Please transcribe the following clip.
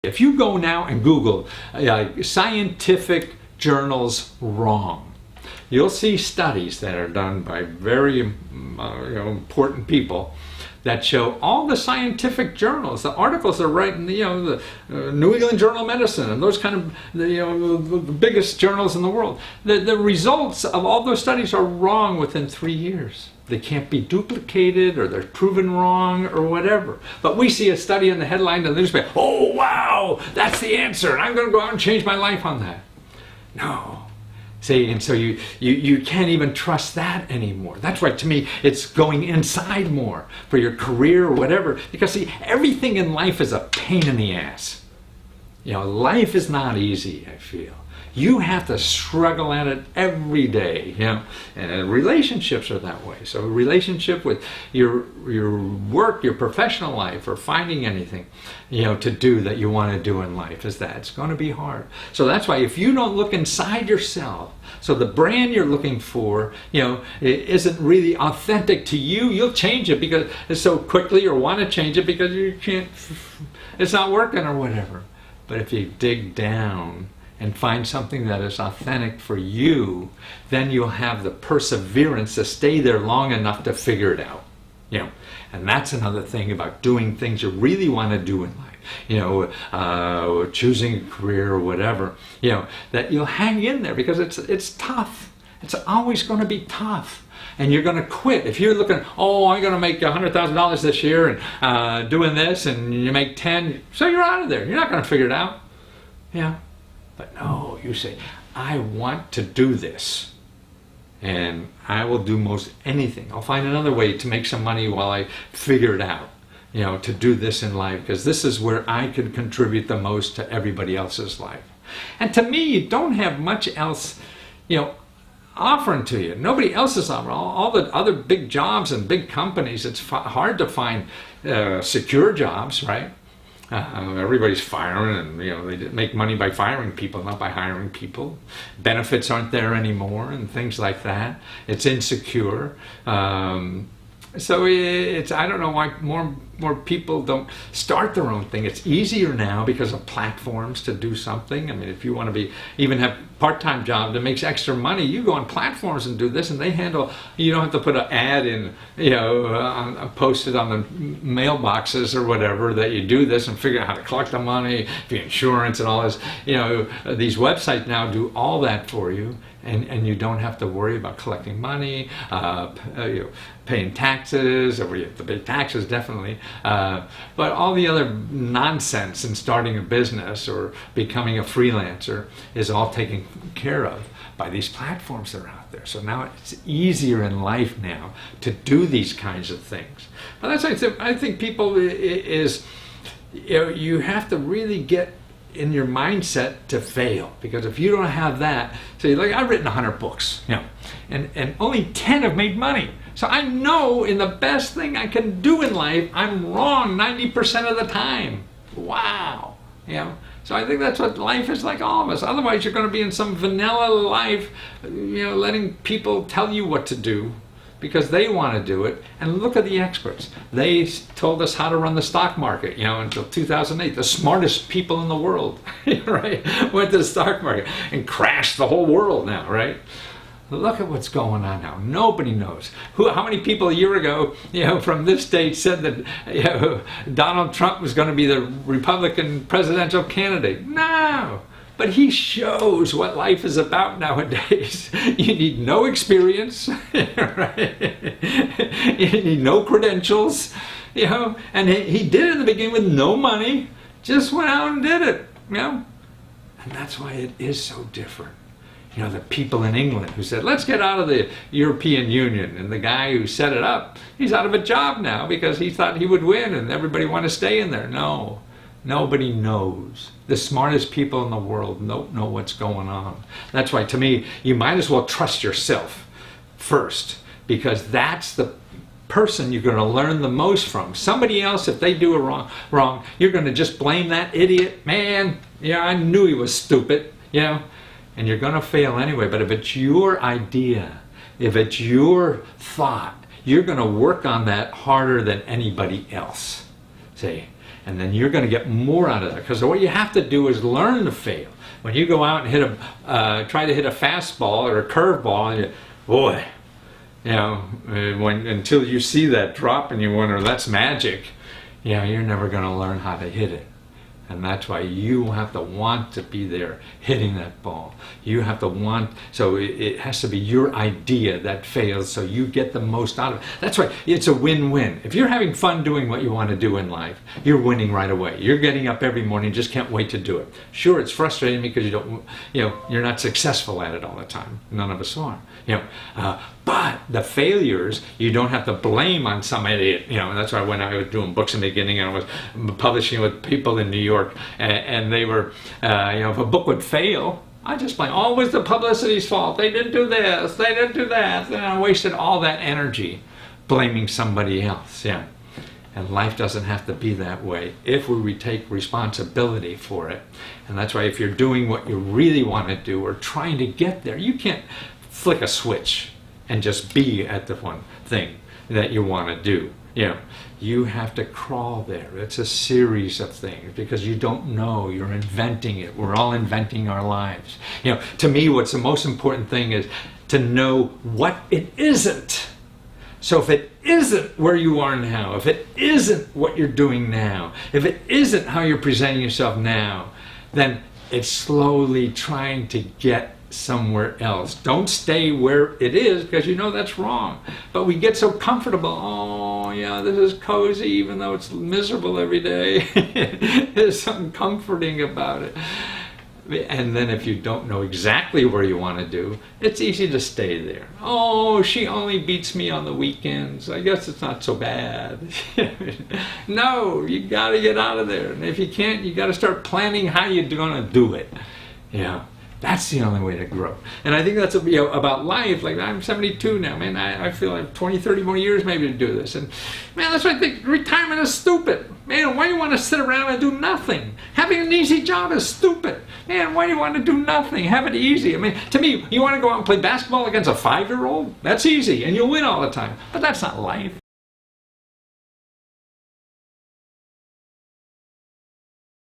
If you go now and Google scientific journals wrong, you'll see studies that are done by very important people that show all the scientific journals, the articles they're writing, the New England Journal of Medicine and those kind of, the biggest journals in the world. The results of all those studies are wrong within 3 years. They can't be duplicated, or they're proven wrong, or whatever. But we see a study in the headline of the newspaper. Oh, wow, that's the answer, and I'm going to go out and change my life on that. No. See, and so you can't even trust that anymore. That's why, to me, it's going inside more for your career or whatever. Because, see, everything in life is a pain in the ass. Life is not easy, I feel. You have to struggle at it every day, and relationships are that way. So a relationship with your work, your professional life, or finding anything, to do that you want to do in life is that. It's going to be hard. So that's why if you don't look inside yourself, so the brand you're looking for, isn't really authentic to you, you'll change it because it's so quickly, or want to change it because you can't, it's not working or whatever. But if you dig down and find something that is authentic for you, then you'll have the perseverance to stay there long enough to figure it out. And that's another thing about doing things you really want to do in life. Choosing a career or whatever. That you'll hang in there because it's tough. It's always going to be tough. And you're going to quit. If you're looking, I'm going to make $100,000 this year and doing this, and you make 10, so you're out of there. You're not going to figure it out. But no, you say, I want to do this, and I will do most anything. I'll find another way to make some money while I figure it out, to do this in life, because this is where I can contribute the most to everybody else's life. And to me, you don't have much else, offering to you. Nobody else is offering. All the other big jobs and big companies, it's hard to find secure jobs, right? Everybody's firing, and they make money by firing people, not by hiring people. Benefits aren't there anymore, and things like that. It's insecure. So I don't know why more people don't start their own thing. It's easier now because of platforms to do something. I mean, if you want to even have part-time job that makes extra money, you go on platforms and do this, and they handle. You don't have to put an ad in, post it on the mailboxes or whatever that you do this and figure out how to collect the money, the insurance, and all this. These websites now do all that for you. And you don't have to worry about collecting money, paying taxes, or you have to pay taxes definitely, but all the other nonsense in starting a business or becoming a freelancer is all taken care of by these platforms that are out there. So now it's easier in life now to do these kinds of things. But that's why I think people you have to really get in your mindset to fail, because if you don't have that, so I've written 100 books, and only 10 have made money. So I know in the best thing I can do in life, I'm wrong 90% of the time. Wow, So I think that's what life is like, all of us. Otherwise, you're going to be in some vanilla life, letting people tell you what to do because they want to do it. And look at the experts. They told us how to run the stock market, until 2008. The smartest people in the world, right, went to the stock market and crashed the whole world now, right? Look at what's going on now. Nobody knows. How many people a year ago, from this state said that Donald Trump was going to be the Republican presidential candidate? No. But he shows what life is about nowadays. You need no experience, right? You need no credentials, And he did it in the beginning with no money. Just went out and did it, And that's why it is so different. The people in England who said, let's get out of the European Union. And the guy who set it up, he's out of a job now because he thought he would win and everybody wanted to stay in there. No, nobody knows. The smartest people in the world don't know what's going on. That's why, to me, you might as well trust yourself first, because that's the person you're going to learn the most from. Somebody else, if they do it wrong, you're going to just blame that idiot. Man, I knew he was stupid, And you're going to fail anyway. But if it's your idea, if it's your thought, you're going to work on that harder than anybody else. See? And then you're going to get more out of that. Because what you have to do is learn to fail. When you go out and try to hit a fastball or a curveball, and boy, until you see that drop and you wonder, that's magic, you're never going to learn how to hit it. And that's why you have to want to be there hitting that ball. You have to want, so it has to be your idea that fails so you get the most out of it. That's right, it's a win-win. If you're having fun doing what you want to do in life, you're winning right away. You're getting up every morning, just can't wait to do it. Sure, it's frustrating because you're not successful at it all the time. None of us are. But the failures, you don't have to blame on some idiot. That's why when I was doing books in the beginning, I was publishing with people in New York, and they were, if a book would fail, I just blame, it was the publicity's fault. They didn't do this, they didn't do that. And I wasted all that energy blaming somebody else. And life doesn't have to be that way if we take responsibility for it. And that's why if you're doing what you really want to do or trying to get there, you can't flick a switch and just be at the one thing that you want to do. You have to crawl there. It's a series of things because you don't know. You're inventing it. We're all inventing our lives. To me, what's the most important thing is to know what it isn't. So if it isn't where you are now, if it isn't what you're doing now, if it isn't how you're presenting yourself now, then it's slowly trying to get somewhere else. Don't stay where it is because that's wrong. But we get so comfortable. This is cozy even though it's miserable every day. There's something comforting about it. And then if you don't know exactly where you want to do, it's easy to stay there. She only beats me on the weekends. I guess it's not so bad. No, you got to get out of there. And if you can't, you got to start planning how you're going to do it. That's the only way to grow. And I think that's about life. Like, I'm 72 now, man. I feel like 20, 30 more years maybe to do this. And man, that's why I think retirement is stupid. Man, why do you want to sit around and do nothing? Having an easy job is stupid. Man, why do you want to do nothing? Have it easy. I mean, to me, you want to go out and play basketball against a 5-year-old? That's easy, and you'll win all the time. But that's not life.